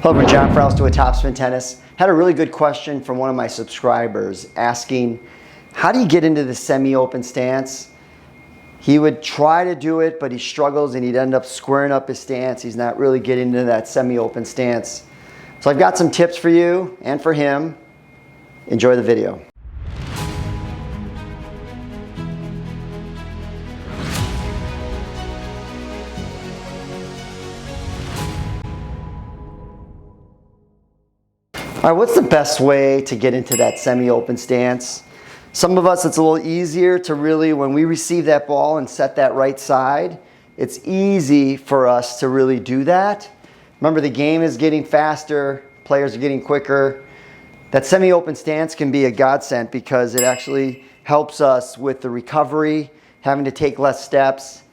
Hello everyone, John Frowst with Topspin Tennis. Had a really good question from one of my subscribers asking, how do you get into the semi-open stance? He would try to do it, but he struggles and he'd end up squaring up his stance. He's not really getting into that semi-open stance. So I've got some tips for you and for him. Enjoy the video. All right, what's the best way to get into that semi-open stance? Some of us, it's a little easier to really, when we receive that ball and set that right side, it's easy for us to really do that. Remember, the game is getting faster, players are getting quicker. That semi-open stance can be a godsend because it actually helps us with the recovery, having to take less steps.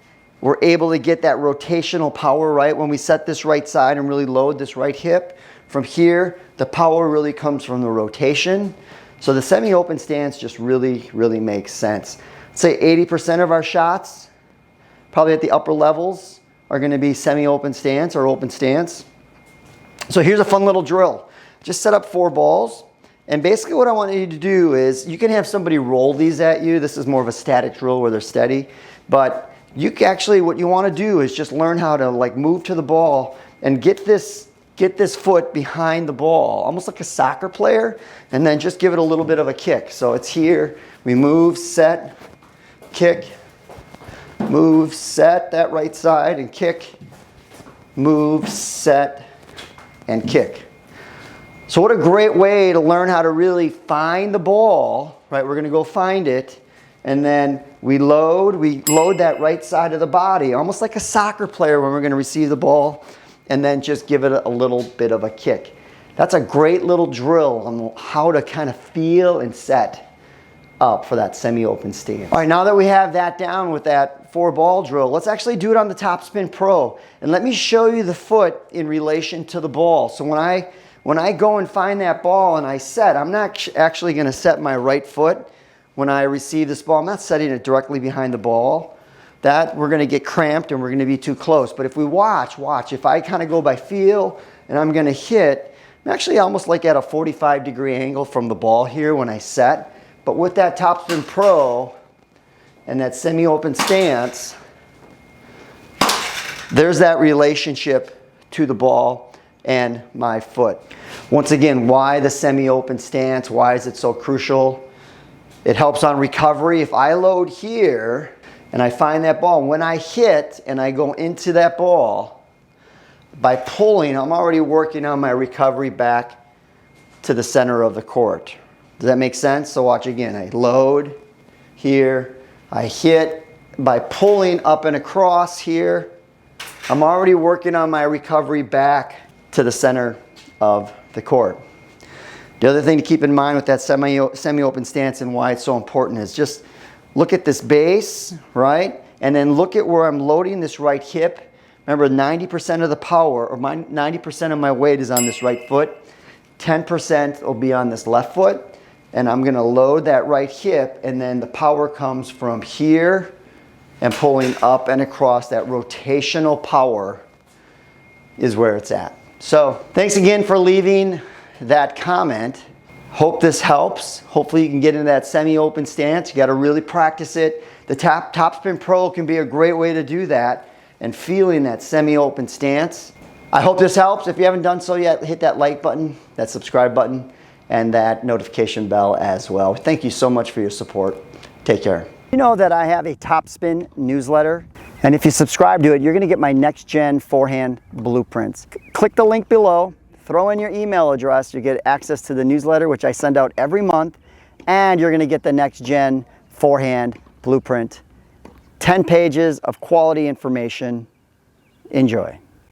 We're able to get that rotational power, right? When we set this right side and really load this right hip, from here, the power really comes from the rotation. So the semi-open stance just really makes sense. Say 80% of our shots, probably at the upper levels, are gonna be semi-open stance or open stance. So here's a fun little drill. Just set up 4 balls. And basically what I want you to do is, you can have somebody roll these at you. This is more of a static drill where they're steady. But you actually, what you wanna do is just learn how to like move to the ball and get this foot behind the ball, almost like a soccer player, and then just give it a little bit of a kick. So it's here, we move, set, kick, move, set, that right side, and kick, move, set, and kick. So what a great way to learn how to really find the ball, right? We're gonna go find it, and then we load that right side of the body, almost like a soccer player when we're gonna receive the ball, and then just give it a little bit of a kick. That's a great little drill on how to kind of feel and set up for that semi-open stance. All right, now that we have that down with that 4-ball drill, let's actually do it on the Topspin Pro. And let me show you the foot in relation to the ball. So when I go and find that ball and I set, I'm not actually gonna set my right foot when I receive this ball. I'm not setting it directly behind the ball. That we're gonna get cramped and we're gonna be too close. But if we watch, if I kind of go by feel and I'm gonna hit, I'm actually almost like at a 45-degree angle from the ball here when I set. But with that Topspin Pro and that semi-open stance, there's that relationship to the ball and my foot. Once again, why the semi-open stance? Why is it so crucial? It helps on recovery. If I load here, and I find that ball, when I hit and I go into that ball, by pulling, I'm already working on my recovery back to the center of the court. Does that make sense? So watch again. I load here, I hit, by pulling up and across here, I'm already working on my recovery back to the center of the court. The other thing to keep in mind with that semi-open stance and why it's so important is just look at this base, right? And then look at where I'm loading this right hip. Remember, 90% of the power, or 90% of my weight is on this right foot. 10% will be on this left foot. And I'm gonna load that right hip, and then the power comes from here and pulling up and across. That rotational power is where it's at. So thanks again for leaving that comment. Hope this helps. Hopefully you can get into that semi-open stance. You got to really practice it. The Topspin Pro can be a great way to do that and feeling that semi-open stance. I hope this helps. If you haven't done so yet, hit that like button, that subscribe button, and that notification bell as well. Thank you so much for your support. Take care. You know that I have a Topspin newsletter, and if you subscribe to it, you're going to get my next gen forehand blueprints. Click the link below. Throw in your email address, you get access to the newsletter, which I send out every month, and you're gonna get the next gen forehand blueprint. 10 pages of quality information. Enjoy.